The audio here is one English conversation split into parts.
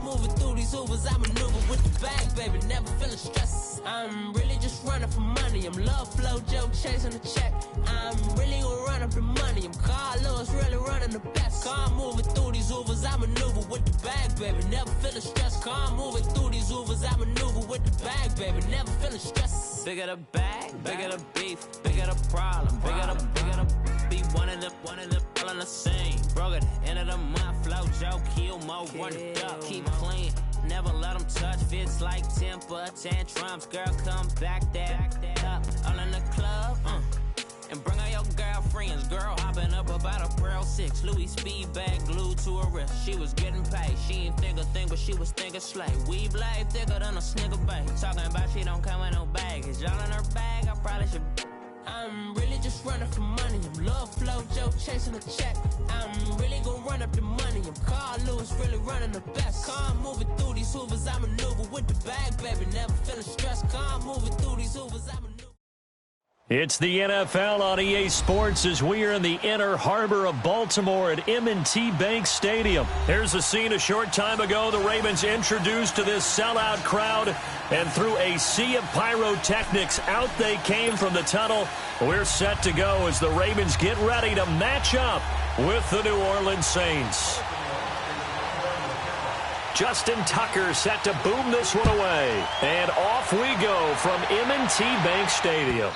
moving through these Ubers, I maneuver with the bag, baby, never feeling stressed. I'm really just running for money. I'm love flow, Joe chasing the check. I'm really gonna run up the money. I'm Carlos, really running the best. Car moving through these Ubers, I maneuver with the bag, baby, never feeling stressed. Car moving through these Ubers, I maneuver with the bag, baby, never feeling stressed. Bigger the bag, bigger the beef, bigger the problem, bigger the be one of them all in the same. Broke at the end of the month, flow, Joe, kill, mo, run it up, keep clean. Never let them touch, fits like temper tantrums. Girl, come back that up, all in the club, and bring all your girlfriends. Girl hopping up about a Pearl 6, Louis speed bag glued to her wrist. She was getting paid, she ain't think a thing, but she was thinking slay. We blade thicker than a snicker bag. Talking about she don't come with no baggage. Y'all in her bag, I probably should. I'm really just running for money. I'm love flow, Joe chasing a check. I'm really gonna run up the money. I'm Carl Lewis, really running the best. Car moving through these Hoovers, I maneuver with the bag, baby, never feeling stressed. Car moving through these Hoovers, I maneuver. It's the NFL on EA Sports as we are in the inner harbor of Baltimore at M&T Bank Stadium. Here's a scene a short time ago. The Ravens introduced to this sellout crowd, and through a sea of pyrotechnics, out they came from the tunnel. We're set to go as the Ravens get ready to match up with the New Orleans Saints. Justin Tucker set to boom this one away. And off we go from M&T Bank Stadium.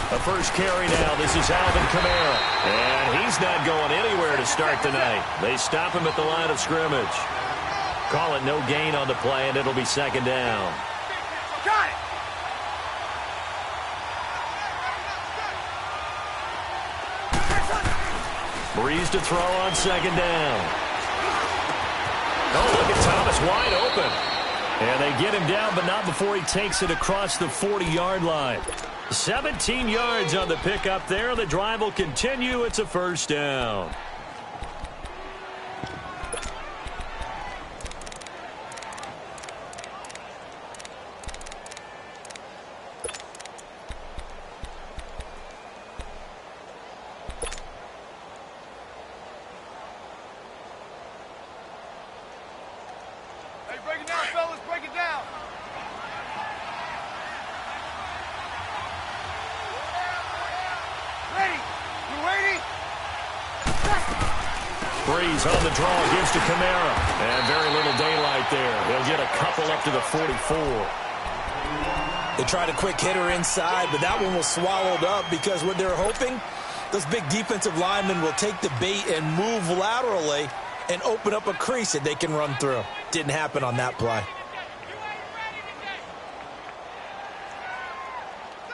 The first carry now. This is Alvin Kamara. And he's not going anywhere to start the night. They stop him at the line of scrimmage. Call it no gain on the play, and it'll be second down. Got it. Breeze to throw on second down. Oh, look at Thomas wide open. And they get him down, but not before he takes it across the 40-yard line. 17 yards on the pickup there. The drive will continue. It's a first down. Hey, break it down, fellas. Break it down. Ready? You ready? Breeze on the draw, gives to Kamara. And very little daylight there. He'll get a couple up to the 44. They tried a quick hitter inside, but that one was swallowed up because what they're hoping, those big defensive linemen will take the bait and move laterally and open up a crease that they can run through. Didn't happen on that play.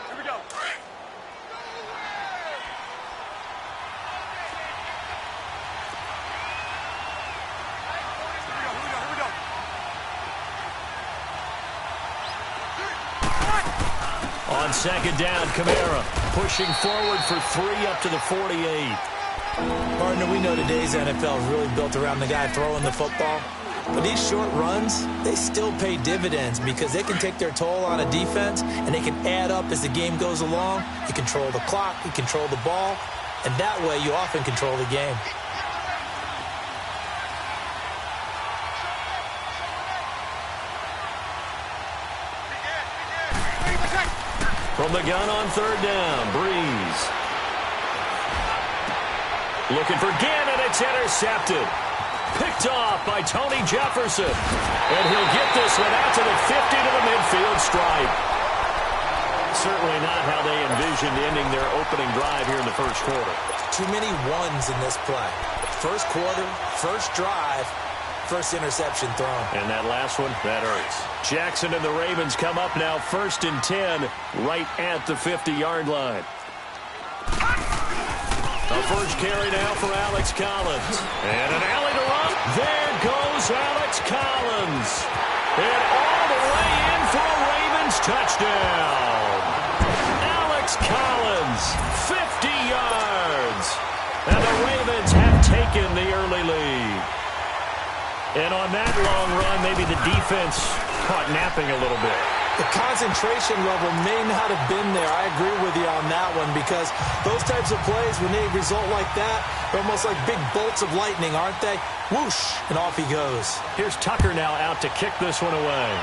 Here we go. On second down, Kamara pushing forward for 3 up to the 48. Partner, we know today's NFL is really built around the guy throwing the football. But these short runs, they still pay dividends because they can take their toll on a defense and they can add up as the game goes along. You control the clock, you control the ball, and that way you often control the game. From the gun on third down, Breeze. Looking for Gannon, it's intercepted. Picked off by Tony Jefferson. And he'll get this one out to the 50 to the midfield stripe. certainly not how they envisioned ending their opening drive here in the first quarter. Too many ones in this play. First quarter, first drive, first interception thrown. And that last one, that hurts. Jackson and the Ravens come up now 1st and 10 right at the 50-yard line. The first carry now for Alex Collins. And an alley to run. There goes Alex Collins. And all the way in for a Ravens touchdown. Alex Collins, 50 yards. And the Ravens have taken the early lead. And on that long run, maybe the defense caught napping a little bit. The concentration level may not have been there. I agree with you on that one because those types of plays, when they result like that, they're almost like big bolts of lightning, aren't they? Whoosh, and off he goes. Here's Tucker now out to kick this one away.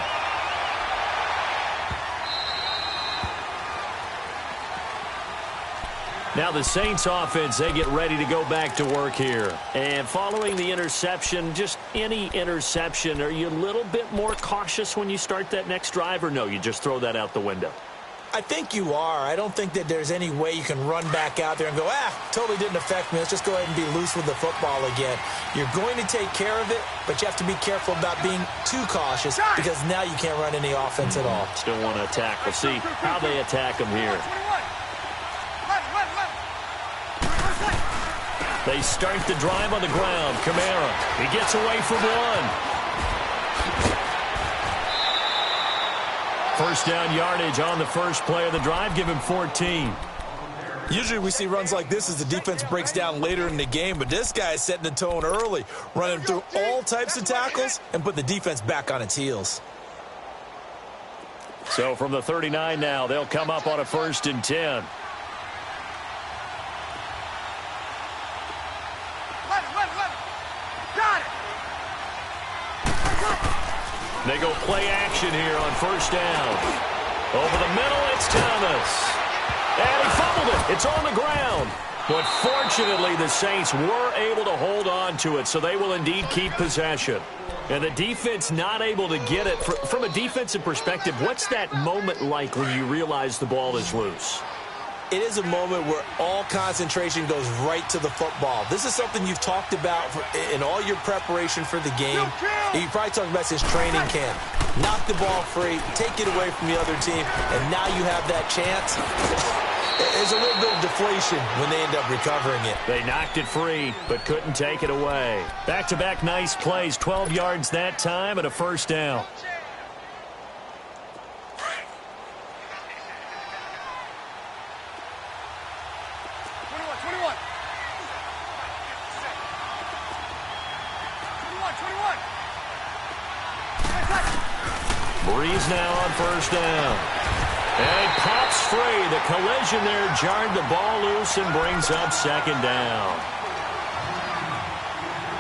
Now the Saints offense, they get ready to go back to work here. And following the interception, just any interception, are you a little bit more cautious when you start that next drive, or no, you just throw that out the window? I think you are. I don't think that there's any way you can run back out there and go, totally didn't affect me. Let's just go ahead and be loose with the football again. You're going to take care of it, but you have to be careful about being too cautious because now you can't run any offense at all. Still want to attack. We'll see how they attack them here. They start the drive on the ground. Kamara, he gets away from one. First down yardage on the first play of the drive. Give him 14. Usually we see runs like this as the defense breaks down later in the game, but this guy is setting the tone early, running through all types of tackles and put the defense back on its heels. So from the 39 now, they'll come up on a 1st and 10. They go play action here on first down. Over the middle, it's Thomas. And he fumbled it. It's on the ground. But fortunately, the Saints were able to hold on to it, so they will indeed keep possession. And the defense not able to get it. From a defensive perspective, what's that moment like when you realize the ball is loose? It is a moment where all concentration goes right to the football. This is something you've talked about in all your preparation for the game. You probably talked about since training camp. Knock the ball free, take it away from the other team, and now you have that chance. There's a little bit of deflation when they end up recovering it. They knocked it free, but couldn't take it away. Back-to-back nice plays, 12 yards that time and a first down. Breeze now on first down. And he pops free. The collision there jarred the ball loose and brings up second down.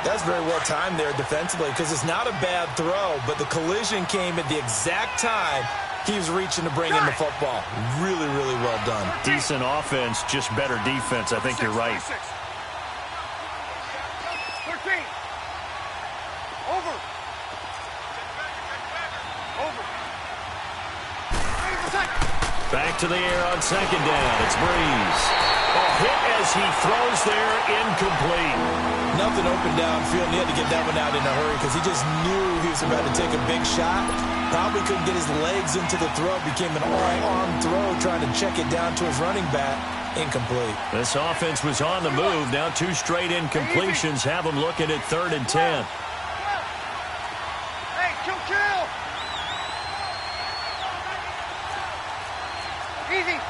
That's very well timed there defensively because it's not a bad throw, but the collision came at the exact time he was reaching to bring in the football. Really, really well done. Decent offense, just better defense. I think you're right. 13. Over. Back to the air on second down. It's Breeze. A hit as he throws there, incomplete. Nothing open downfield. He had to get that one out in a hurry because he just knew he was about to take a big shot. Probably couldn't get his legs into the throw. Became an all-arm throw trying to check it down to his running back. Incomplete. This offense was on the move. Now 2 straight incompletions have them looking at 3rd and 10. Hey, kill. Easy. 12.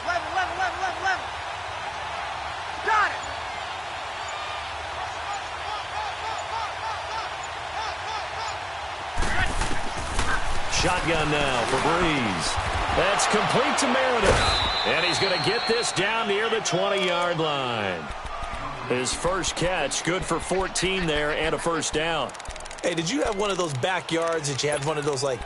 11. Got it. Shotgun now for Breeze. That's complete to Meredith. And he's going to get this down near the 20-yard line. His first catch, good for 14 there and a first down. Hey, did you have one of those backyards that you had one of those, like,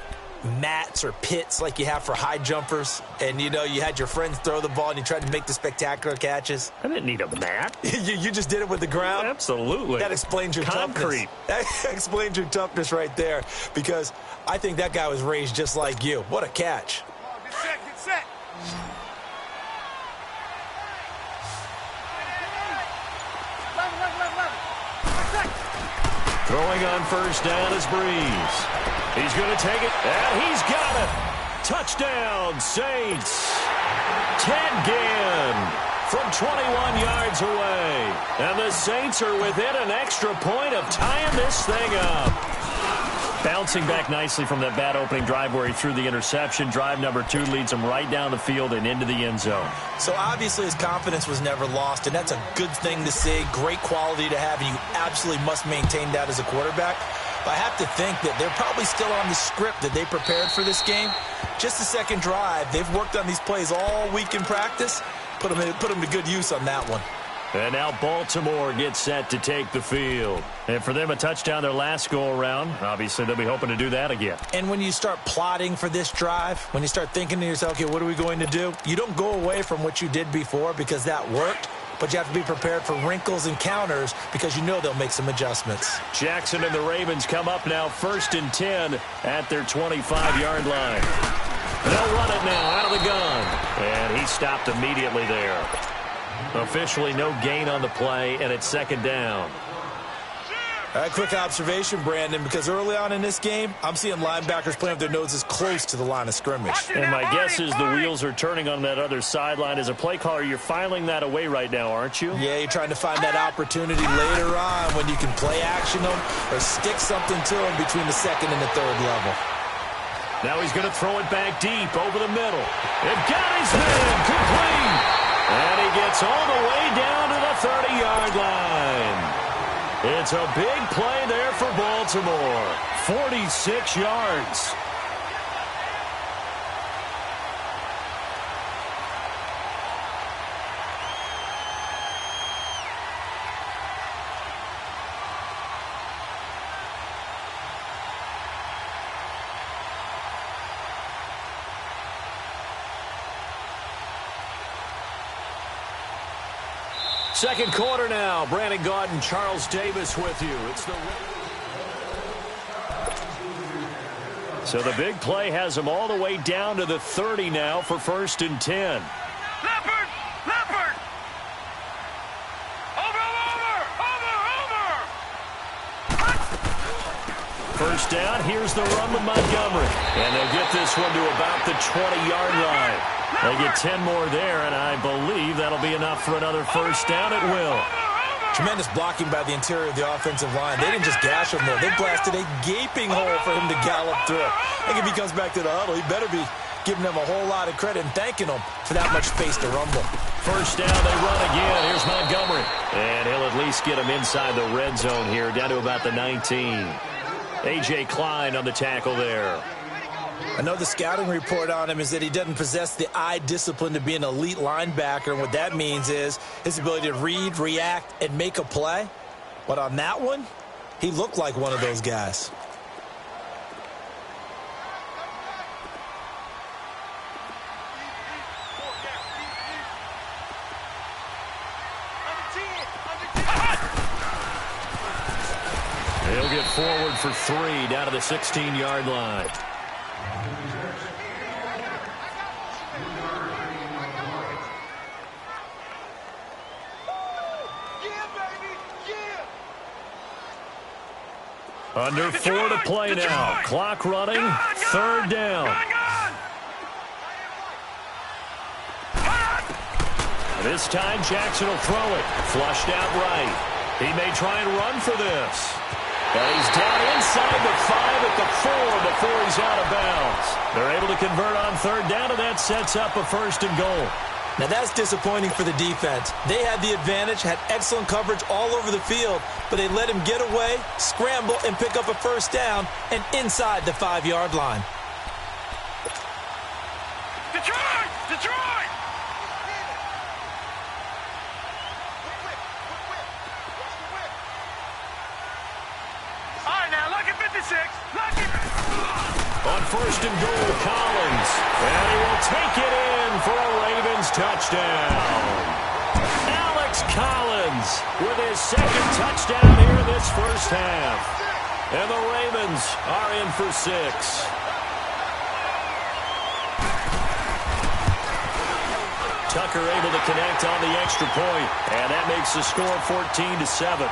mats or pits like you have for high jumpers, and, you had your friends throw the ball and you tried to make the spectacular catches? I didn't need a mat. you just did it with the ground? Absolutely. That explains your concrete. Toughness. That explains your toughness right there, because I think that guy was raised just like you. What a catch. Get set, get set. Throwing on first down is Bryce. He's going to take it, and he's got it. Touchdown, Saints. Ted Ginn from 21 yards away. And the Saints are within an extra point of tying this thing up. Bouncing back nicely from that bad opening drive where he threw the interception. Drive number 2 leads him right down the field and into the end zone. So obviously his confidence was never lost, and that's a good thing to see. Great quality to have, and you absolutely must maintain that as a quarterback. But I have to think that they're probably still on the script that they prepared for this game. Just the second drive. They've worked on these plays all week in practice. Put them to good use on that one. And now Baltimore gets set to take the field. And for them, a touchdown their last go-around. Obviously, they'll be hoping to do that again. And when you start plotting for this drive, when you start thinking to yourself, okay, what are we going to do? You don't go away from what you did before because that worked, but you have to be prepared for wrinkles and counters because you know they'll make some adjustments. Jackson and the Ravens come up now 1st and 10 at their 25-yard line. They'll run it now out of the gun. And he stopped immediately there. Officially no gain on the play, and it's 2nd down. A quick observation, Brandon, because early on in this game, I'm seeing linebackers playing with their noses close to the line of scrimmage. And my guess is the wheels are turning on that other sideline. As a play caller, you're filing that away right now, aren't you? Yeah, you're trying to find that opportunity later on when you can play action them or stick something to them between the 2nd and the 3rd level. Now he's going to throw it back deep over the middle. It got his man complete. And he gets all the way down to the 30-yard line. It's a big play there for Baltimore. 46 yards. Second quarter now. Brandon Gaudin, Charles Davis with you. So the big play has him all the way down to the 30 now for 1st and 10. Leopard! Leopard! Over! First down. Here's the run with Montgomery. And they'll get this one to about the 20-yard line. They get 10 more there, and I believe that'll be enough for another first down. It will. Tremendous blocking by the interior of the offensive line. They didn't just gash him there. They blasted a gaping hole for him to gallop through. I think if he comes back to the huddle, he better be giving them a whole lot of credit and thanking them for that much space to rumble. First down, they run again. Here's Montgomery. And he'll at least get him inside the red zone here, down to about the 19. A.J. Klein on the tackle there. I know the scouting report on him is that he doesn't possess the eye discipline to be an elite linebacker, and what that means is his ability to read, react, and make a play. But on that one, he looked like one of those guys. He'll get forward for 3 down to the 16-yard line. Under 4 to play now. Clock running. 3rd down. This time Jackson will throw it. Flushed out right. He may try and run for this. And he's down inside the 5 at the 4 before he's out of bounds. They're able to convert on 3rd down, and that sets up a 1st and goal. Now that's disappointing for the defense. They had the advantage, had excellent coverage all over the field, but they let him get away, scramble, and pick up a 1st down and inside the 5-yard line. Detroit! Detroit! All right, now, look at 56. Look at... On first and goal, Collins. And he will take it in for a Ravens touchdown. Alex Collins with his second touchdown here in this first half. And the Ravens are in for 6. Tucker able to connect on the extra point, and that makes the score 14-7.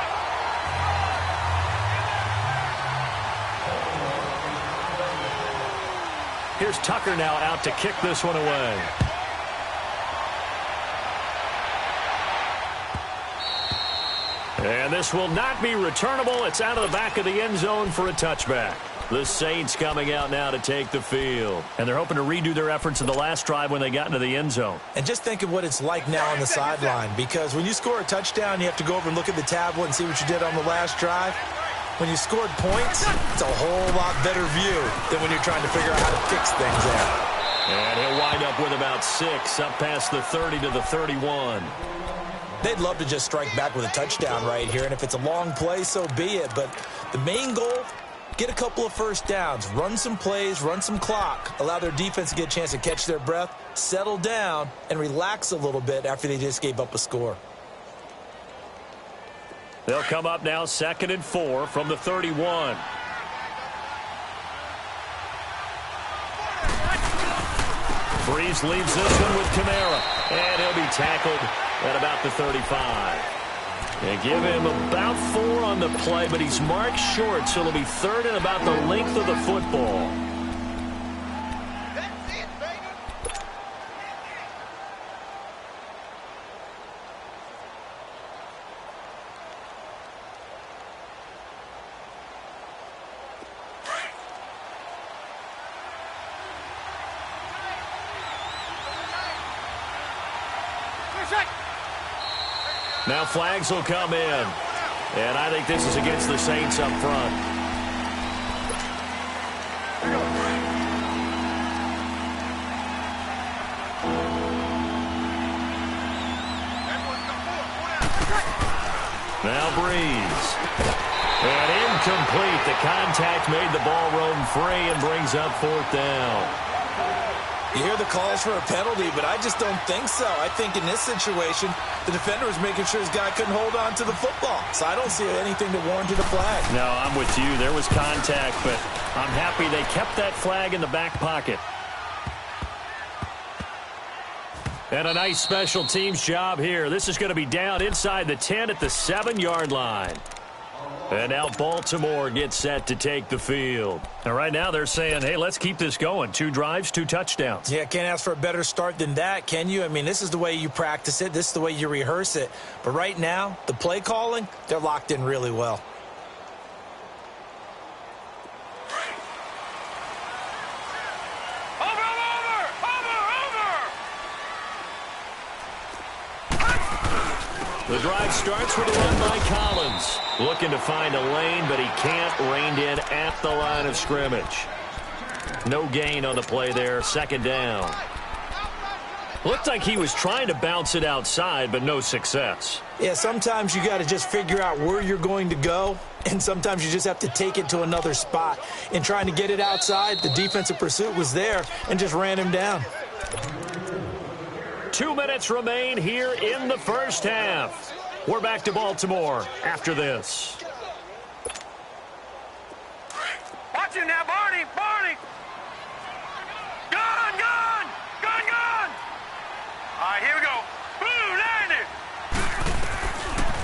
Here's Tucker now out to kick this one away. And this will not be returnable. It's out of the back of the end zone for a touchback. The Saints coming out now to take the field. And they're hoping to redo their efforts in the last drive when they got into the end zone. And just think of what it's like now on the sideline, because when you score a touchdown, you have to go over and look at the tablet and see what you did on the last drive. When you scored points, it's a whole lot better view than when you're trying to figure out how to fix things there. And he'll wind up with about 6 up past the 30 to the 31. They'd love to just strike back with a touchdown right here, and if it's a long play, so be it. But the main goal, get a couple of first downs, run some plays, run some clock, allow their defense to get a chance to catch their breath, settle down, and relax a little bit after they just gave up a score. They'll come up now 2nd and 4 from the 31. Breeze leaves this one with Kamara, and he'll be tackled at about the 35. They give him about 4 on the play, but he's marked short, so it'll be 3rd and about the length of the football. That's it, baby. Now flags will come in. And I think this is against the Saints up front. Now Breeze. And incomplete. The contact made the ball roam free and brings up 4th down. You hear the calls for a penalty, but I just don't think so. I think in this situation, the defender was making sure his guy couldn't hold on to the football. So I don't see anything to warrant a flag. No, I'm with you. There was contact, but I'm happy they kept that flag in the back pocket. And a nice special teams job here. This is going to be down inside the 10 at the 7-yard line. And now Baltimore gets set to take the field. And right now they're saying, hey, let's keep this going. 2 drives, 2 touchdowns. Yeah, can't ask for a better start than that, can you? I mean, this is the way you practice it. This is the way you rehearse it. But right now, the play calling, they're locked in really well. The drive starts with a run by Collins. Looking to find a lane, but he can't. Reined in at the line of scrimmage. No gain on the play there. 2nd down. Looked like he was trying to bounce it outside, but no success. Yeah, sometimes you got to just figure out where you're going to go, and sometimes you just have to take it to another spot. In trying to get it outside, the defensive pursuit was there and just ran him down. 2 minutes remain here in the first half. We're back to Baltimore after this. Watch him now, Barney! Barney! Gun! Gun! Gun! Gun! All right, here we go. Boom! Landed!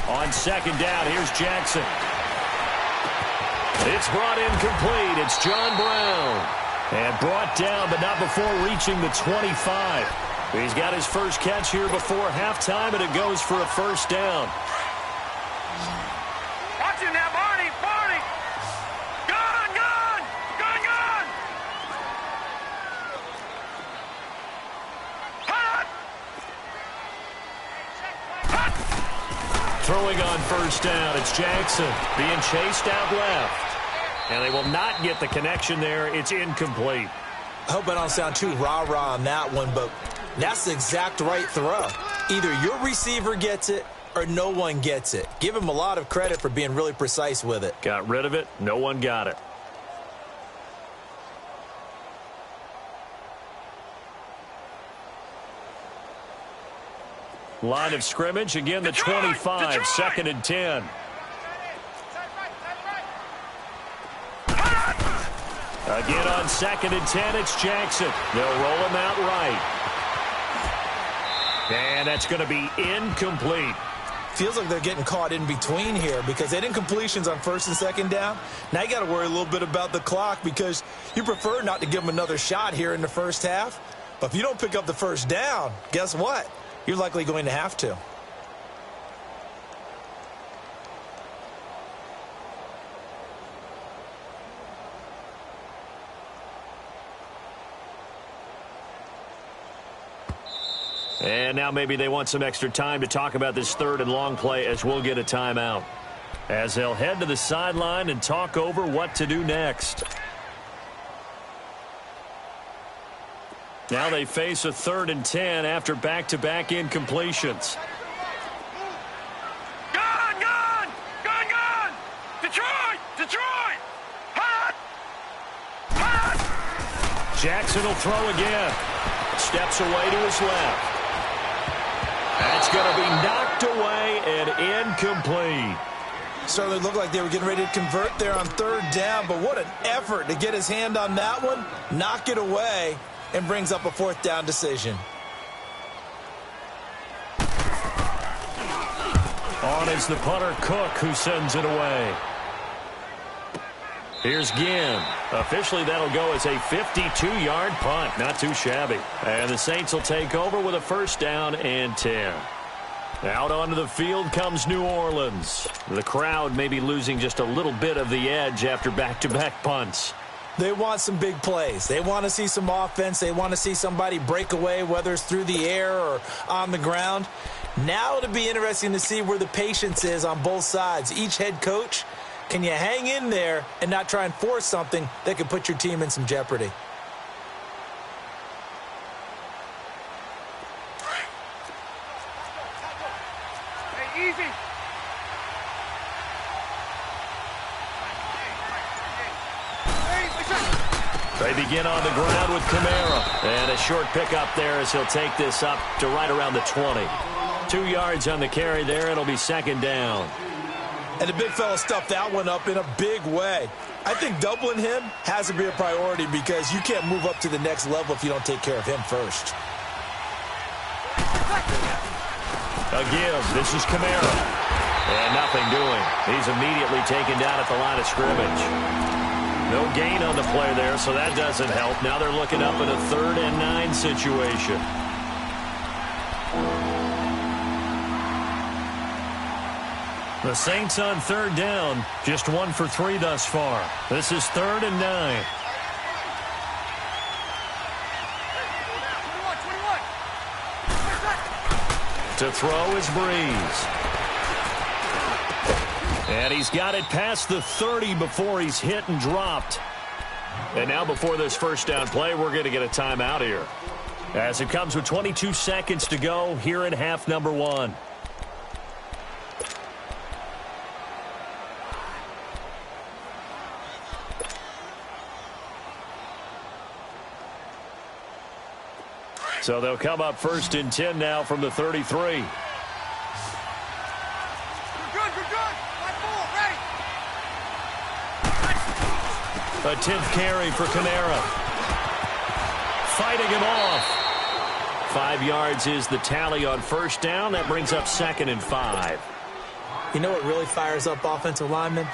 On 2nd down, here's Jackson. It's brought in complete. It's John Brown. And brought down, but not before reaching the 25. He's got his first catch here before halftime, and it goes for a 1st down. Watch him now, Barney! Barney! Gun! Gun! Gun! Gun! Hot! Hot! Throwing on 1st down, it's Jackson being chased out left. And they will not get the connection there. It's incomplete. I hope I don't sound too rah-rah on that one, but that's the exact right throw. Either your receiver gets it or no one gets it. Give him a lot of credit for being really precise with it. Got rid of it. No one got it. Line of scrimmage, again the 25, second and 10. Again on second and 10, it's Jackson. They'll roll him out right. And that's going to be incomplete. Feels like they're getting caught in between here because they didn't completions on first and second down. Now you got to worry a little bit about the clock because you prefer not to give them another shot here in the first half. But if you don't pick up the first down, guess what? You're likely going to have to. And now maybe they want some extra time to talk about this third and long play as we'll get a timeout. As they'll head to the sideline and talk over what to do next. Now they face a third and 10 after back-to-back incompletions. Gone! Detroit! Hot! Jackson will throw again. Steps away to his left. That's going to be knocked away and incomplete. Certainly looked like they were getting ready to convert there on third down, but what an effort to get his hand on that one, knock it away, and brings up a fourth down decision. On is the punter Cook, who sends it away. Here's Ginn. Officially, that'll go as a 52-yard punt. Not too shabby. And the Saints will take over with a first down and 10. Out onto the field comes New Orleans. The crowd may be losing just a little bit of the edge after back-to-back punts. They want some big plays. They want to see some offense. They want to see somebody break away, whether it's through the air or on the ground. Now it'll be interesting to see where the patience is on both sides. Each head coach, can you hang in there and not try and force something that could put your team in some jeopardy? Hey, easy. They begin on the ground with Kamara. And a short pickup there as he'll take this up to right around the 20. 2 yards on the carry there. It'll be second down. And the big fella stuffed that one up in a big way. I think doubling him has to be a priority because you can't move up to the next level if you don't take care of him first. A give. This is Kamara. And nothing doing. He's immediately taken down at the line of scrimmage. No gain on the play there, so that doesn't help. Now they're looking up in a 3rd and 9 situation. The Saints on third down, just 1 for 3 thus far. This is 3rd and 9. To throw is Breeze. And he's got it past the 30 before he's hit and dropped. And now before this first down play, we're going to get a timeout here. As it comes with 22 seconds to go here in half number 1. So they'll come up 1st and 10 now from the 33. We're good. A 10th carry for Kamara. Fighting him off. 5 yards is the tally on first down. That brings up 2nd and 5. You know what really fires up offensive linemen?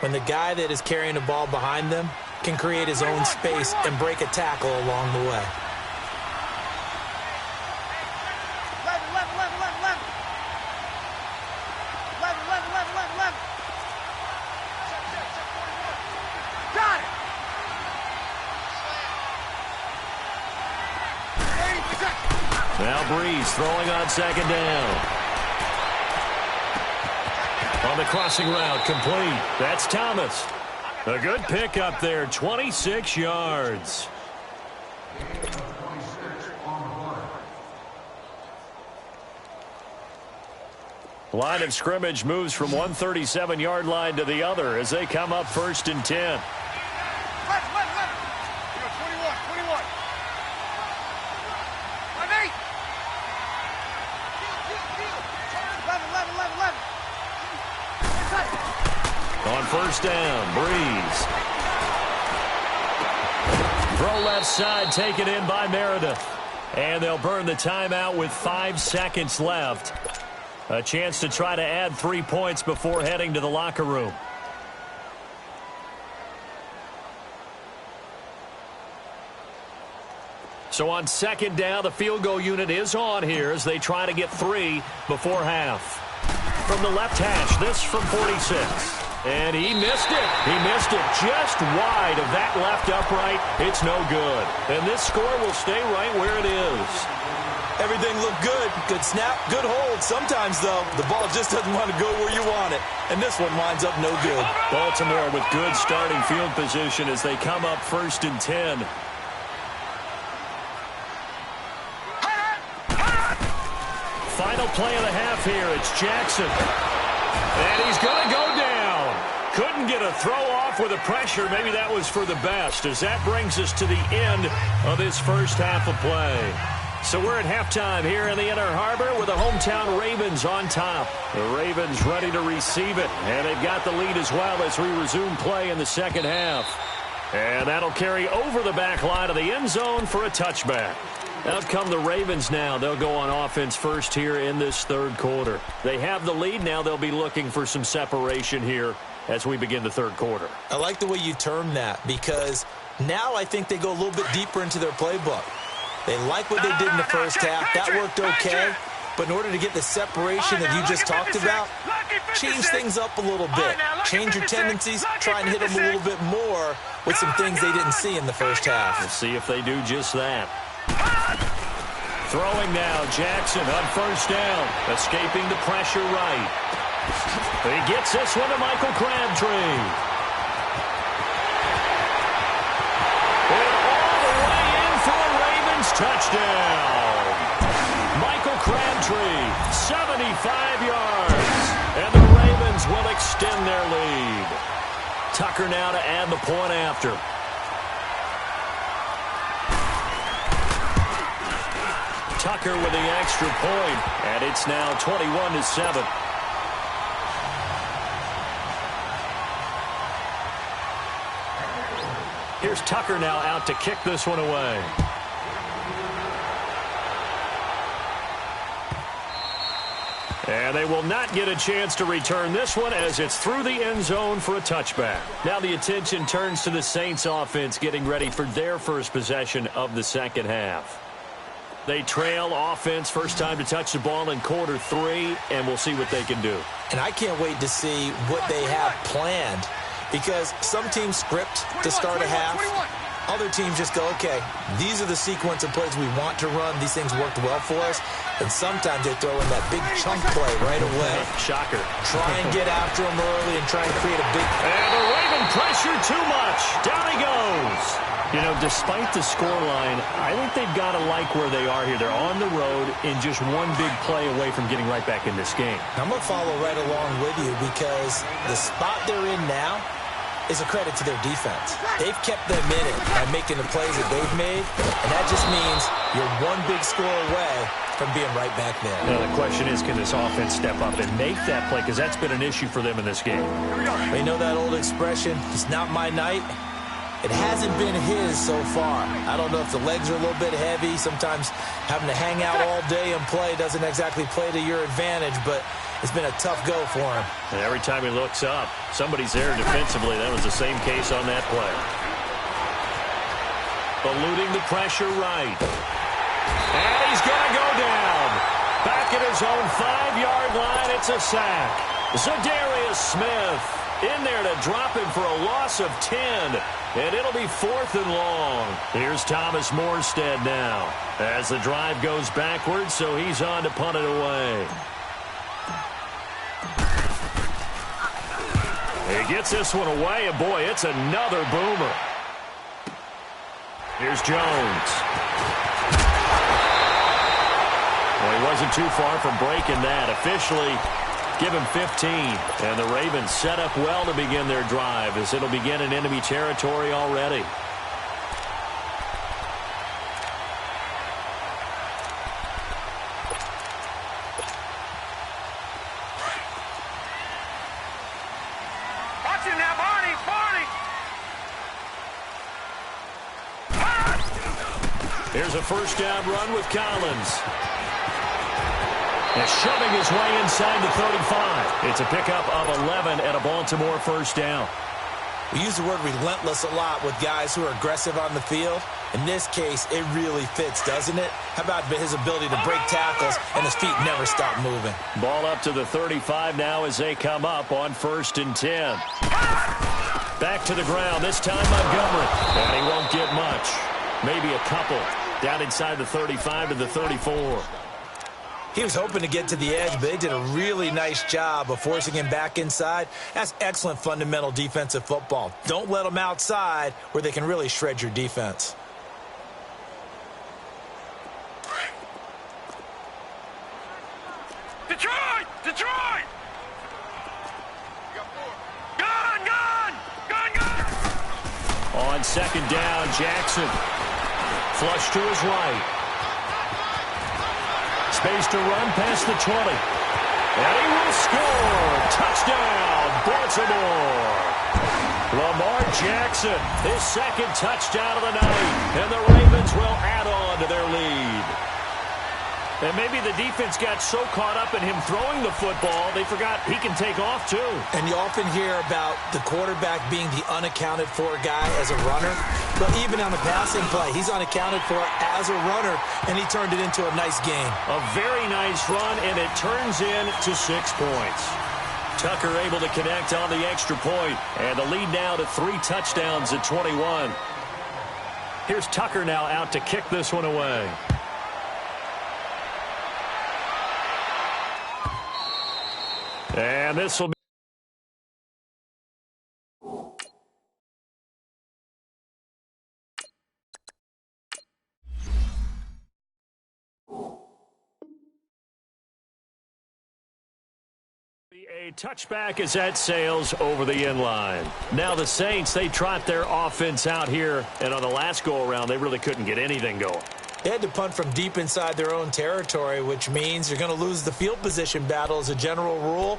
When the guy that is carrying the ball behind them can create his own space and break a tackle along the way. Now Breeze throwing on 2nd down. On the crossing route, complete. That's Thomas. A good pickup there, 26 yards. Line of scrimmage moves from one 37-yard line to the other as they come up 1st and 10. On first down, Breeze. Throw left side, taken in by Meredith. And they'll burn the timeout with 5 seconds left. A chance to try to add 3 points before heading to the locker room. So on second down, the field goal unit is on here as they try to get 3 before half. From the left hash, this from 46. And he missed it. He missed it just wide of that left upright. It's no good. And this score will stay right where it is. Everything looked good. Good snap, good hold. Sometimes, though, the ball just doesn't want to go where you want it. And this one winds up no good. Baltimore with good starting field position as they come up 1st and 10. Final play of the half here. It's Jackson. And he's going to go down. Couldn't get a throw off with the pressure. Maybe that was for the best, as that brings us to the end of this first half of play. So we're at halftime here in the Inner Harbor with the hometown Ravens on top. The Ravens ready to receive it, and they've got the lead as well as we resume play in the second half. And that'll carry over the back line of the end zone for a touchback. Out come the Ravens now. They'll go on offense first here in this third quarter. They have the lead. Now they'll be looking for some separation here as we begin the third quarter. I like the way you term that, because now I think they go a little bit deeper into their playbook. They like what they did in the first half. That worked okay. But in order to get the separation that you just talked about, change things up a little bit. Change your tendencies. Try and hit them a little bit more with some things they didn't see in the first half. We'll see if they do just that. Throwing now, Jackson on first down. Escaping the pressure right. He gets this one to Michael Crabtree. And all the way in for a Ravens touchdown. Michael Crabtree, 75 yards. And the Ravens will extend their lead. Tucker now to add the point after. Tucker with the extra point, and it's now 21-7. Here's Tucker now out to kick this one away. And they will not get a chance to return this one as it's through the end zone for a touchback. Now the attention turns to the Saints offense getting ready for their first possession of the second half. They trail offense, first time to touch the ball in quarter 3, and we'll see what they can do. And I can't wait to see what they have planned, because some teams script to start a half. Other teams just go, okay, these are the sequence of plays we want to run. These things worked well for us. And sometimes they throw in that big chunk play right away. Shocker. Try and get after them early and try and create a big... And the Raven pressure too much. Down he goes. You know, despite the scoreline, I think they've got to like where they are here. They're on the road and just one big play away from getting right back in this game. I'm going to follow right along with you, because the spot they're in now is a credit to their defense. They've kept them in it by making the plays that they've made, and that just means you're one big score away from being right back there. Now the question is, can this offense step up and make that play? Because that's been an issue for them in this game. You know that old expression, it's not my night? It hasn't been his so far. I don't know if the legs are a little bit heavy. Sometimes having to hang out all day and play doesn't exactly play to your advantage, but it's been a tough go for him. And every time he looks up, somebody's there defensively. That was the same case on that play. Eluding the pressure right. And he's going to go down. Back at his own 5-yard line, it's a sack. Zadarius Smith in there to drop him for a loss of 10. And it'll be 4th and long. Here's Thomas Morstead now as the drive goes backwards, so he's on to punt it away. He gets this one away, and boy, it's another boomer. Here's Jones. Well, he wasn't too far from breaking that. Officially, give him 15. And the Ravens set up well to begin their drive, as it'll begin in enemy territory already. Here's a first down run with Collins. And shoving his way inside the 35. It's a pickup of 11 and a Baltimore first down. We use the word relentless a lot with guys who are aggressive on the field. In this case, it really fits, doesn't it? How about his ability to break tackles and his feet never stop moving? Ball up to the 35 now as they come up on 1st and 10. Back to the ground, this time Montgomery. And he won't get much. Maybe a couple. Down inside the 35 to the 34. He was hoping to get to the edge, but they did a really nice job of forcing him back inside. That's excellent fundamental defensive football. Don't let them outside where they can really shred your defense. Detroit! Detroit! Gun! Gun! Gun! Gun! On 2nd down, Jackson. Flush to his right. Space to run past the 20. And he will score. Touchdown, Baltimore. Lamar Jackson, his 2nd touchdown of the night. And the Ravens will add on to their lead. And maybe the defense got so caught up in him throwing the football, they forgot he can take off too. And you often hear about the quarterback being the unaccounted for guy as a runner. But even on the passing play, he's unaccounted for as a runner, and he turned it into a nice game. A very nice run, and it turns into 6 points. Tucker able to connect on the extra point, and the lead now to 3 touchdowns at 21. Here's Tucker now out to kick this one away. And this will be a touchback as that sails over the end line. Now the Saints, they trot their offense out here, and on the last go-around, they really couldn't get anything going. They had to punt from deep inside their own territory, which means you're going to lose the field position battle as a general rule.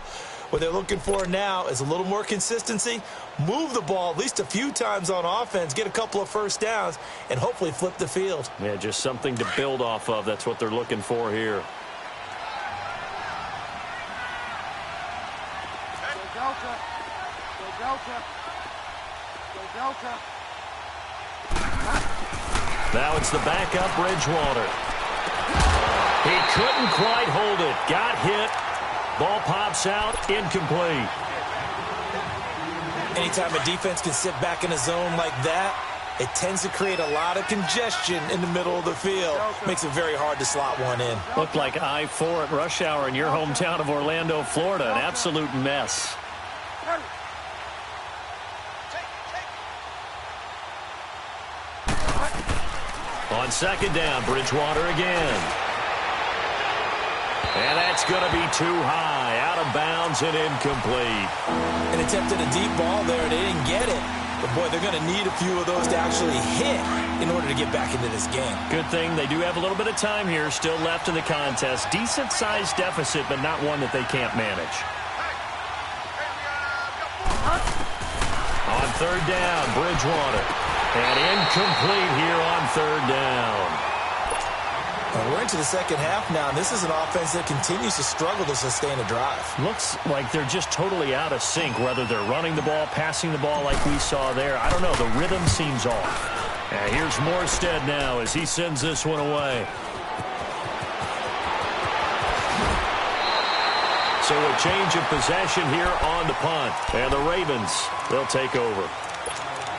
What they're looking for now is a little more consistency, move the ball at least a few times on offense, get a couple of first downs, and hopefully flip the field. Yeah, just something to build off of. That's what they're looking for here. Go Delta! Go Delta! Go Delta! Now it's the backup, Bridgewater. He couldn't quite hold it. Got hit. Ball pops out. Incomplete. Anytime a defense can sit back in a zone like that, it tends to create a lot of congestion in the middle of the field. Makes it very hard to slot one in. Looked like I-4 at rush hour in your hometown of Orlando, Florida. An absolute mess. On 2nd down, Bridgewater again. And that's going to be too high. Out of bounds and incomplete. An attempt at a deep ball there, and they didn't get it. But, boy, they're going to need a few of those to actually hit in order to get back into this game. Good thing they do have a little bit of time here still left in the contest. Decent-sized deficit, but not one that they can't manage. On 3rd down, Bridgewater. And incomplete here on 3rd down. Well, we're into the 2nd half now, and this is an offense that continues to struggle to sustain a drive. Looks like they're just totally out of sync, whether they're running the ball, passing the ball like we saw there. I don't know. The rhythm seems off. And here's Morstead now as he sends this one away. So a change of possession here on the punt. And the Ravens, they'll take over.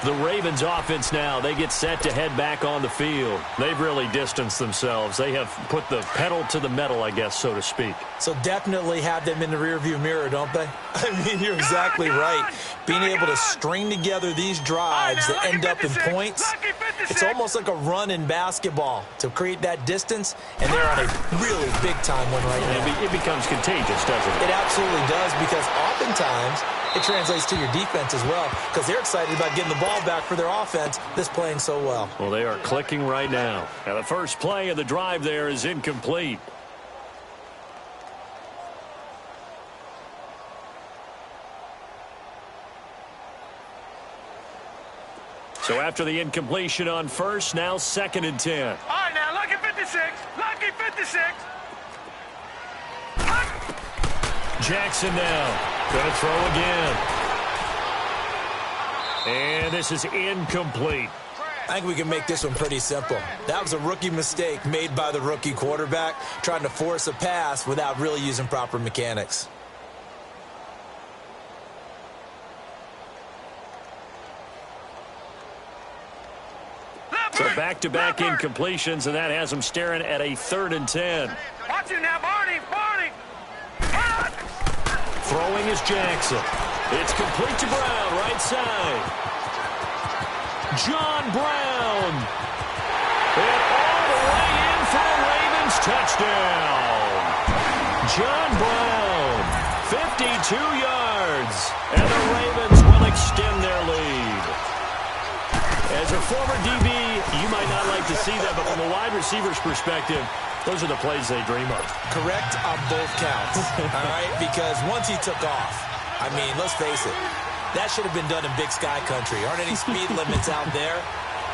The Ravens offense now, they get set to head back on the field. They've really distanced themselves. They have put the pedal to the metal, I guess, so to speak. So definitely have them in the rearview mirror, don't they? I mean, you're exactly right. Being able to string together these drives that end up in points, it's almost like a run in basketball to create that distance, and they're on a really big-time one right now. It becomes contagious, doesn't it? It absolutely does, because oftentimes it translates to your defense as well, because they're excited about getting the ball back for their offense that's playing so well. Well, they are clicking right now. And the first play of the drive there is incomplete. So after the incompletion on first, now 2nd and 10. All right, now 56. Lucky 56. Jackson now. Going to throw again. And this is incomplete. I think we can make this one pretty simple. That was a rookie mistake made by the rookie quarterback, trying to force a pass without really using proper mechanics. So back-to-back incompletions, and that has him staring at a 3rd and 10. Watch you now, Barney. Throwing is Jackson. It's complete to Brown, right side. John Brown. And all the way in for a Ravens touchdown. John Brown, 52 yards. And the Ravens will extend their lead. As a former DB, you might not like to see that, but from a wide receiver's perspective, those are the plays they dream of. Correct on both counts, all right? Because once he took off, I mean, let's face it, that should have been done in Big Sky Country. Aren't any speed limits out there?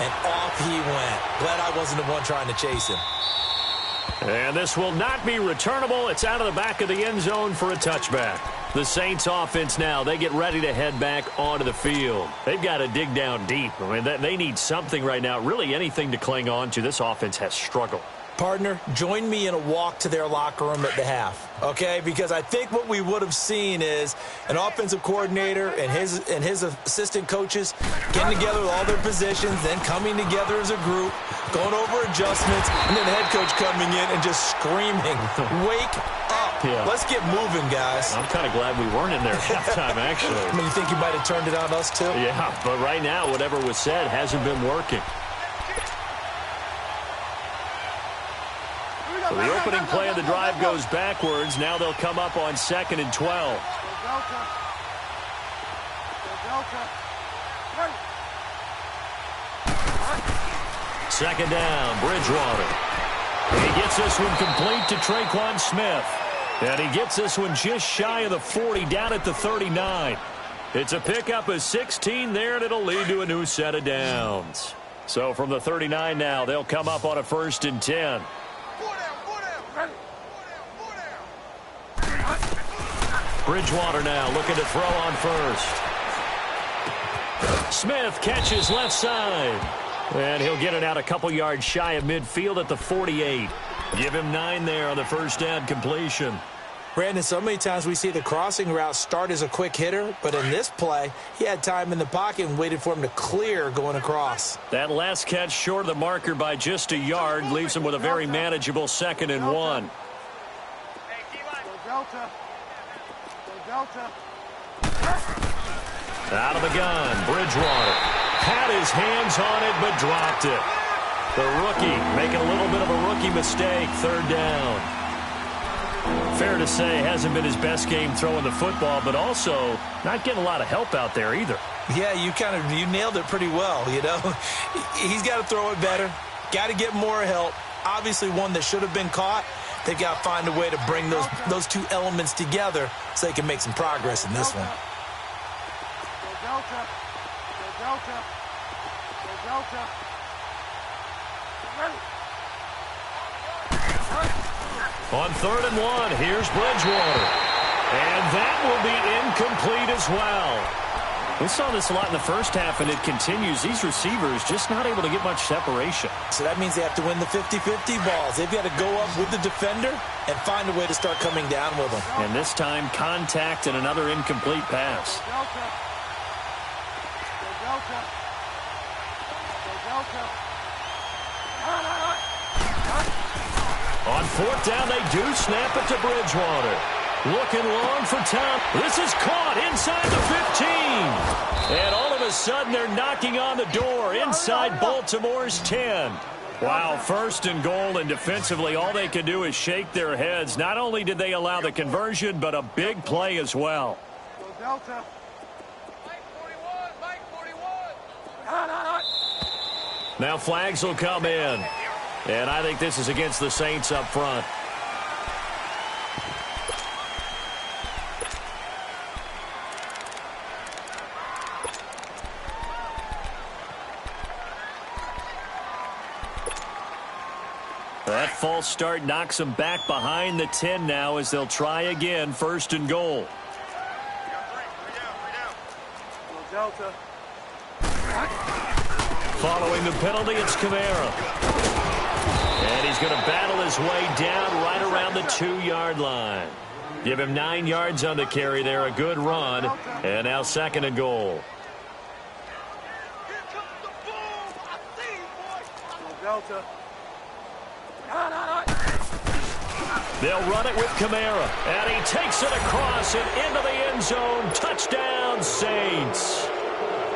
And off he went. Glad I wasn't the one trying to chase him. And this will not be returnable. It's out of the back of the end zone for a touchback. The Saints offense now, they get ready to head back onto the field. They've got to dig down deep. I mean, they need something right now, really anything to cling on to. This offense has struggled. Partner, join me in a walk to their locker room at the half, okay? Because I think what we would have seen is an offensive coordinator and his assistant coaches getting together with all their positions, then coming together as a group, going over adjustments, and then the head coach coming in and just screaming, "Wake up. Yeah. Let's get moving, guys." I'm kind of glad we weren't in there at halftime, actually. I mean, you think you might have turned it on us, too? Yeah, but right now, whatever was said hasn't been working. The opening play of the drive goes backwards. Now they'll come up on 2nd and 12. Second down, Bridgewater. He gets this one complete to Traquan Smith. And he gets this one just shy of the 40, down at the 39. It's a pickup of 16 there, and it'll lead to a new set of downs. So from the 39 now, they'll come up on a 1st and 10. Bridgewater now looking to throw on first. Smith catches left side. And he'll get it out a couple yards shy of midfield at the 48. Give him 9 there on the first down completion. Brandon, so many times we see the crossing route start as a quick hitter, but in this play, he had time in the pocket and waited for him to clear going across. That last catch short of the marker by just a yard leaves him with a very manageable 2nd and 1. Out of the gun, Bridgewater had his hands on it but dropped it. The rookie making a little bit of a rookie mistake, 3rd down. Fair to say, hasn't been his best game throwing the football, but also not getting a lot of help out there either. Yeah, you nailed it pretty well, you know. He's got to throw it better, got to get more help. Obviously one that should have been caught. They've got to find a way to bring those two elements together so they can make some progress in this one. On 3rd and 1, here's Bridgewater. And that will be incomplete as well. We saw this a lot in the first half, and it continues. These receivers just not able to get much separation. So that means they have to win the 50-50 balls. They've got to go up with the defender and find a way to start coming down with them. And this time, contact and another incomplete pass. On 4th down, they do snap it to Bridgewater. Looking long for Tom. This is caught inside the 15. And all of a sudden, they're knocking on the door inside Baltimore's 10. Wow, 1st and goal, and defensively, all they can do is shake their heads. Not only did they allow the conversion, but a big play as well. Now flags will come in. And I think this is against the Saints up front. false start knocks them back behind the 10 now as they'll try again, 1st and goal. Following the penalty, it's Kamara. And he's going to battle his way down right around the 2-yard line. Give him 9 yards on the carry there, a good run. And now 2nd and goal. They'll run it with Kamara. And he takes it across and into the end zone. Touchdown, Saints.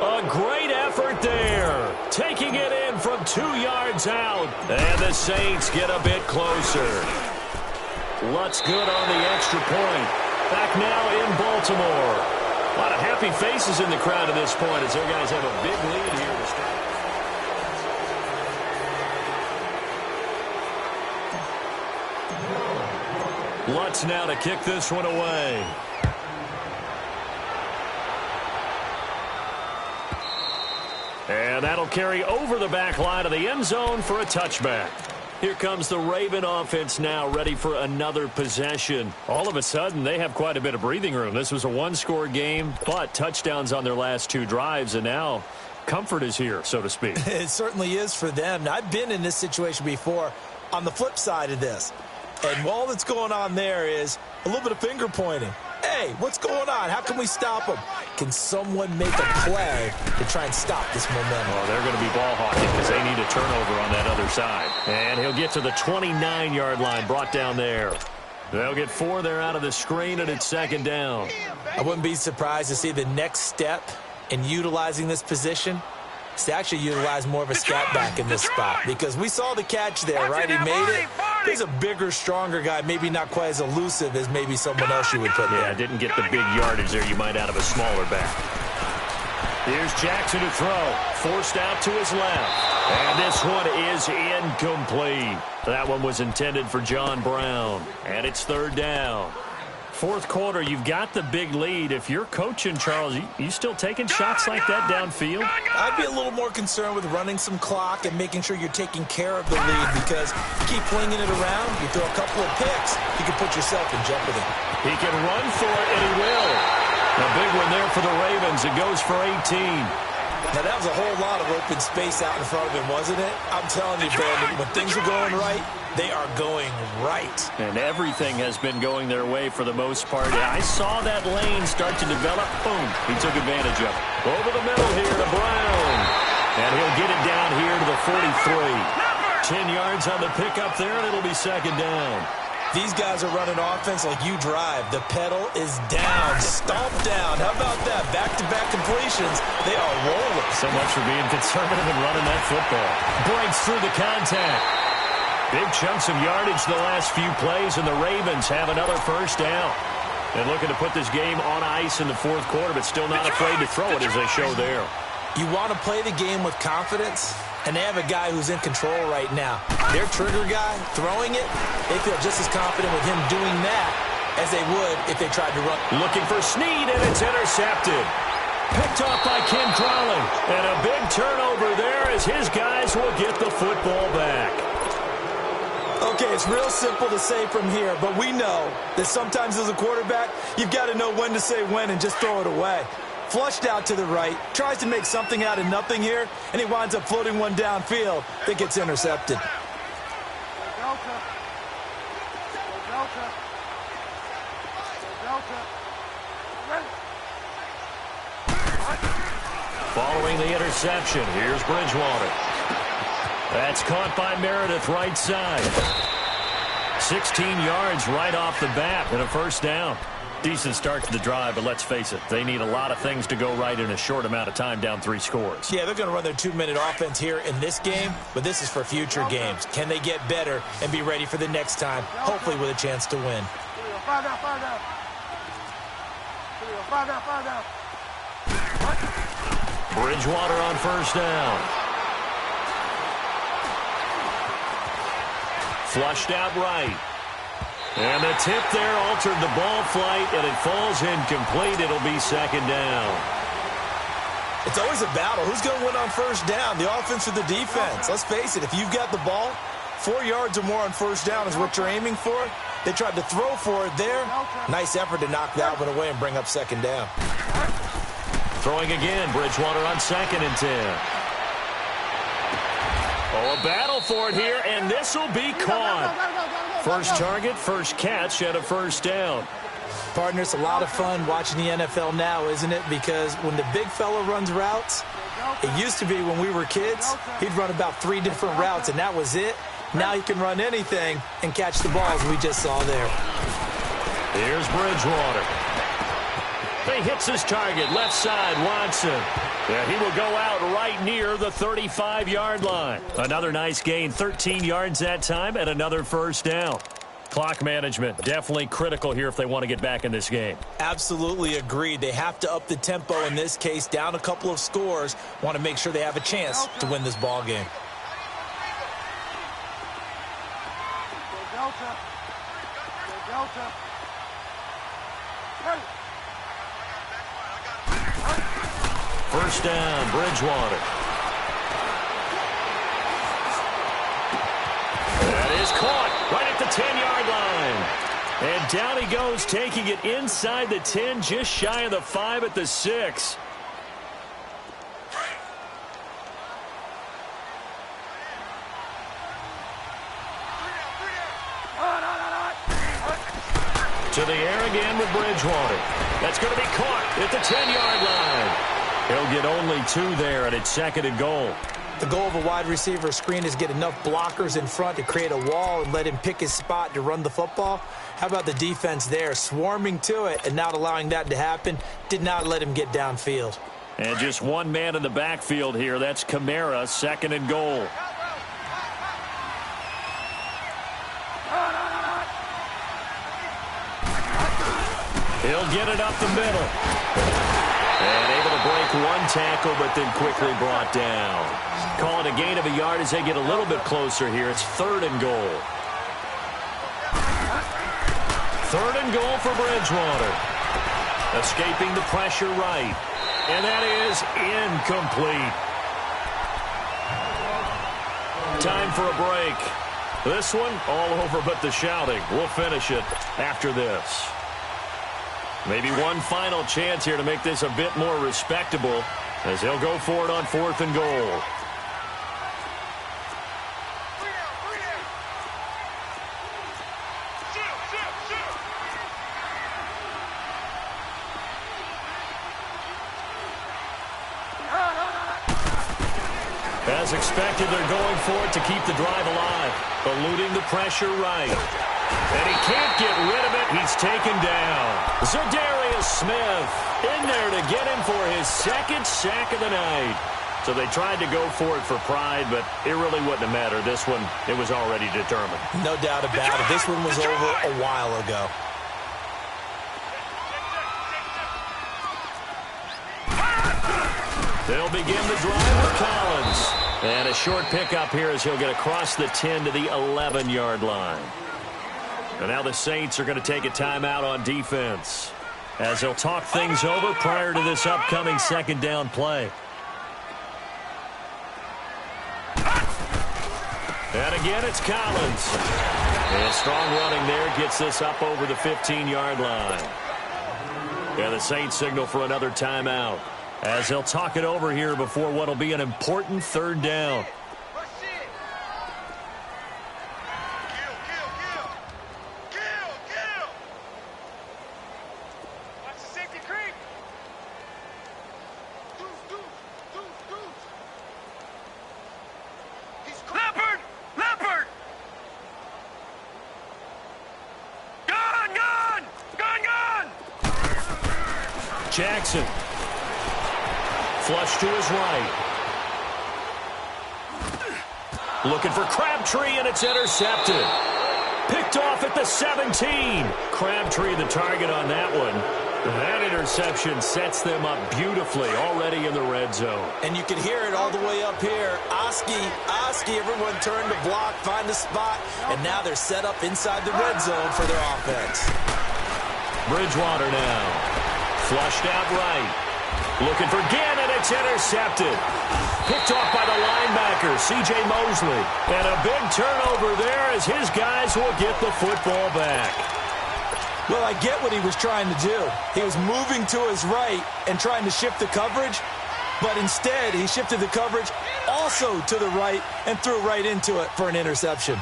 A great effort there. Taking it in from 2 yards out. And the Saints get a bit closer. Lutz good on the extra point. Back now in Baltimore. A lot of happy faces in the crowd at this point as their guys have a big lead here to start. Lutz now to kick this one away. And that'll carry over the back line of the end zone for a touchback. Here comes the Raven offense now, ready for another possession. All of a sudden, they have quite a bit of breathing room. This was a one-score game, but touchdowns on their last 2 drives, and now comfort is here, so to speak. It certainly is for them. Now, I've been in this situation before on the flip side of this. And all that's going on there is a little bit of finger pointing. Hey, what's going on? How can we stop them? Can someone make a play to try and stop this momentum? Well, they're going to be ball hawking because they need a turnover on that other side. And he'll get to the 29-yard line, brought down there. They'll get 4 there out of the screen, and it's 2nd down. I wouldn't be surprised to see the next step in utilizing this position is to actually utilize more of a scat back in this spot. Because we saw the catch there, right? He made it. He's a bigger, stronger guy, maybe not quite as elusive as maybe someone else you would put there. Yeah, didn't get the big yardage there you might out of a smaller back. Here's Jackson to throw. Forced out to his left. And this one is incomplete. That one was intended for John Brown. And it's 3rd down. 4th quarter, you've got the big lead. If you're coaching, Charles, you still taking shots like that downfield? I'd be a little more concerned with running some clock and making sure you're taking care of the lead, because you keep flinging it around, you throw a couple of picks, you can put yourself in jeopardy. He can run for it, and he will. A big one there for the Ravens. It goes for 18. Now, that was a whole lot of open space out in front of him, wasn't it? I'm telling you, Brandon, when things are going right, they are going right. And everything has been going their way for the most part. I saw that lane start to develop. Boom. He took advantage of it. Over the middle here to Brown. And he'll get it down here to the 43. 10 yards on the pickup there, and it'll be 2nd down. These guys are running offense like you drive. The pedal is down, stomp down. How about that? Back-to-back completions. They are rolling. So much for being conservative and running that football. Breaks through the contact. Big chunks of yardage the last few plays, and the Ravens have another 1st down. They're looking to put this game on ice in the 4th quarter, but still not afraid to throw it as they show there. You want to play the game with confidence, and they have a guy who's in control right now. Their trigger guy, throwing it, they feel just as confident with him doing that as they would if they tried to run. Looking for Snead, and it's intercepted. Picked off by Ken Crowley. And a big turnover there as his guys will get the football back. Okay, it's real simple to say from here, but we know that sometimes as a quarterback, you've got to know when to say when and just throw it away. Flushed out to the right, tries to make something out of nothing here, and he winds up floating one downfield that gets intercepted. Following the interception, here's Bridgewater. That's caught by Meredith right side. 16 yards right off the bat and a 1st down. Decent start to the drive, but let's face it, they need a lot of things to go right in a short amount of time, down 3 scores. Yeah, they're going to run their 2-minute offense here in this game, but this is for future games. Can they get better and be ready for the next time, hopefully with a chance to win? Bridgewater on 1st down. Flushed out right. And the tip there altered the ball flight, and it falls incomplete. It'll be 2nd down. It's always a battle. Who's going to win on 1st down, the offense or the defense? Let's face it, if you've got the ball, 4 yards or more on first down is what you're aiming for. They tried to throw for it there. Nice effort to knock that one away and bring up second down. Throwing again, Bridgewater on 2nd and 10. Oh, a battle for it here, and this will be caught. First target, first catch, and a first down. Partner, it's a lot of fun watching the NFL now, isn't it? Because when the big fella runs routes, it used to be when we were kids, he'd run about 3 different routes, and that was it. Now he can run anything and catch the balls we just saw there. Here's Bridgewater. He hits his target, left side, Watson. Yeah, he will go out right near the 35-yard line. Another nice gain, 13 yards that time, and another first down. Clock management, definitely critical here if they want to get back in this game. Absolutely agreed. They have to up the tempo in this case, down a couple of scores. Want to make sure they have a chance to win this ball game. First down, Bridgewater. That is caught right at the 10-yard line. And down he goes, taking it inside the 10, just shy of the 5 at the 6. To the air again with Bridgewater. That's going to be caught at the 10-yard line. He'll get only 2 there, and it's 2nd and goal. The goal of a wide receiver screen is get enough blockers in front to create a wall and let him pick his spot to run the football. How about the defense there, swarming to it and not allowing that to happen? Did not let him get downfield. And just one man in the backfield here. That's Kamara, 2nd and goal. He'll get it up the middle. And able to break one tackle, but then quickly brought down. Call it a gain of a yard as they get a little bit closer here. It's 3rd and goal. 3rd and goal for Bridgewater. Escaping the pressure right. And that is incomplete. Time for a break. This one all over but the shouting. We'll finish it after this. Maybe one final chance here to make this a bit more respectable as they'll go for it on 4th and goal. As expected, they're going for it to keep the drive alive, eluding the pressure right. And he can't get rid of it. He's taken down. Za'Darius Smith in there to get him for his 2nd sack of the night. So they tried to go for it for pride, but it really wouldn't have mattered. This one, it was already determined. No doubt about it. This one was over a while ago. They'll begin the drive with Collins. And a short pickup here as he'll get across the 10 to the 11-yard line. And now the Saints are going to take a timeout on defense as they'll talk things over prior to this upcoming 2nd down play. And again, it's Collins. And strong running there gets this up over the 15-yard line. And the Saints signal for another timeout as they'll talk it over here before what will be an important 3rd down. Jackson. Flush to his right. Looking for Crabtree, and it's intercepted. Picked off at the 17. Crabtree the target on that one. That interception sets them up beautifully already in the red zone. And you can hear it all the way up here. Oski, everyone turned to block, find a spot, and now they're set up inside the red zone for their offense. Bridgewater now. Flushed out right. Looking for Gannon, and it's intercepted. Picked off by the linebacker, C.J. Mosley. And a big turnover there as his guys will get the football back. Well, I get what he was trying to do. He was moving to his right and trying to shift the coverage, but instead he shifted the coverage also to the right and threw right into it for an interception.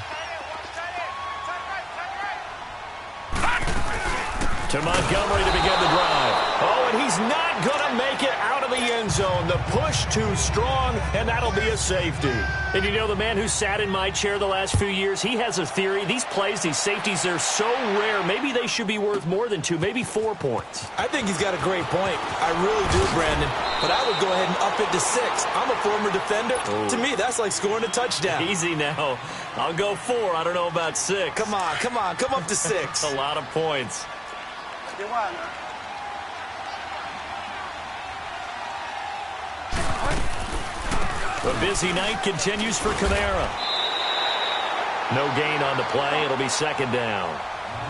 To Montgomery to begin the drive. Oh, and he's not going to make it out of the end zone. The push too strong, and that'll be a safety. And you know, the man who sat in my chair the last few years, he has a theory. These plays, these safeties, they're so rare. Maybe they should be worth more than 2, maybe 4 points. I think he's got a great point. I really do, Brandon. But I would go ahead and up it to 6. I'm a former defender. To me, that's like scoring a touchdown. Easy now. I'll go 4. I don't know about 6. Come on. Come up to 6. A lot of points. The busy night continues for Kamara. No gain on the play. It'll be second down.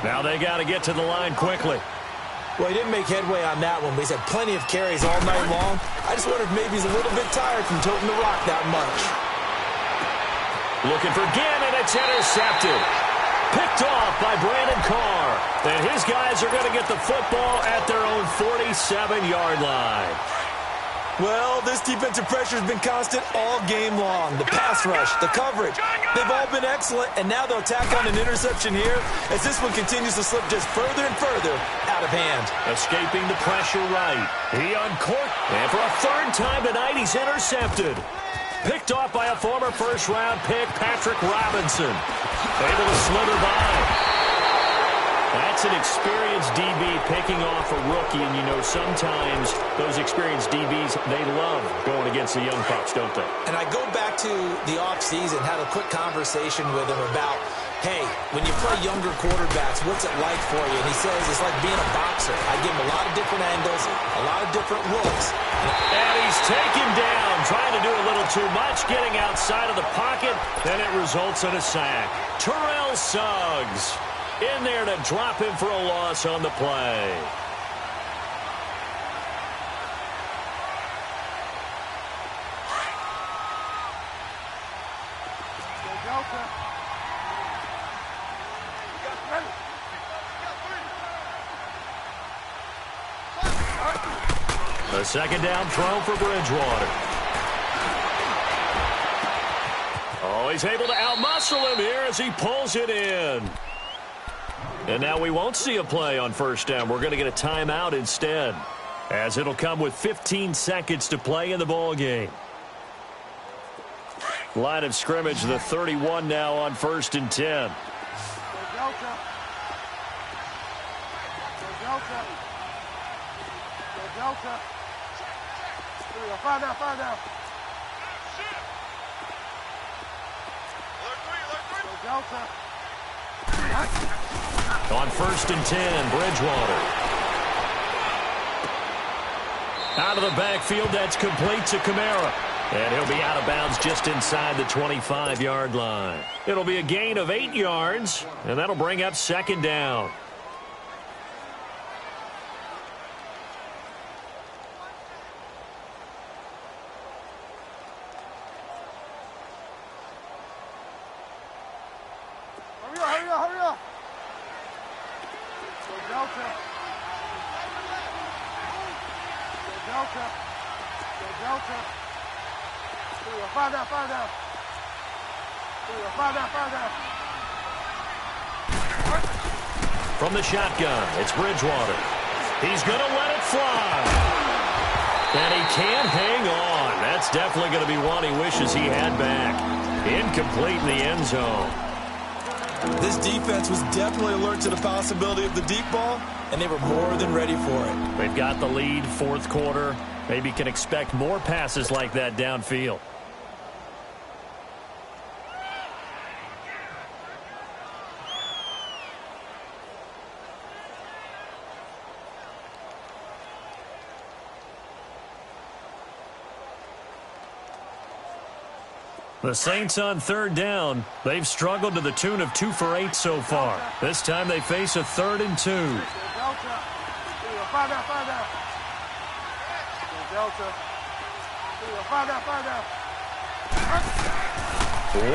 Now they got to get to the line quickly. Well, he didn't make headway on that one, but he's had plenty of carries all night long. I just wonder if maybe he's a little bit tired from toting the rock that much. Looking for Ginn, and it's intercepted. Picked off by Brandon Carr. And his guys are going to get the football at their own 47-yard line. Well, this defensive pressure has been constant all game long. The pass rush, the coverage, they've all been excellent, and now they'll tack on an interception here as this one continues to slip just further and further out of hand. Escaping the pressure right. He uncorked, and for a third time tonight, he's intercepted. Picked off by a former first-round pick, Patrick Robinson. Able to slither by. That's an experienced DB picking off a rookie, and you know sometimes those experienced DBs, they love going against the young pups, don't they? And I go back to the offseason, had a quick conversation with him about, hey, when you play younger quarterbacks, what's it like for you? And he says it's like being a boxer. I give him a lot of different angles, a lot of different looks. And he's taken down, trying to do a little too much, getting outside of the pocket, and it results in a sack. Terrell Suggs in there to drop him for a loss on the play. A second down throw for Bridgewater. Oh, he's able to outmuscle him here as he pulls it in. And now we won't see a play on first down. We're going to get a timeout instead, as it'll come with 15 seconds to play in the ball game. Line of scrimmage, the 31 now on 1st and 10. Find out. On 1st and 10, Bridgewater. Out of the backfield, that's complete to Kamara. And he'll be out of bounds just inside the 25-yard line. It'll be a gain of 8 yards, and that'll bring up second down. Hurry up. Delta. Find out. From the shotgun, it's Bridgewater. He's going to let it fly. And he can't hang on. That's definitely going to be one he wishes he had back. Incomplete in the end zone. This defense was definitely alert to the possibility of the deep ball, and they were more than ready for it. They've got the lead, fourth quarter. Maybe can expect more passes like that downfield. The Saints on third down. They've struggled to the tune of 2 for 8 so far. This time they face a 3rd and 2. Find out.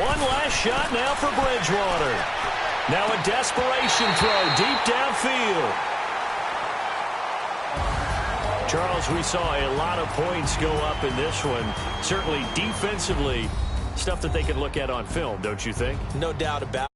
One last shot now for Bridgewater. Now a desperation throw deep downfield. Charles, we saw a lot of points go up in this one. Certainly defensively, stuff that they can look at on film, don't you think? No doubt about it.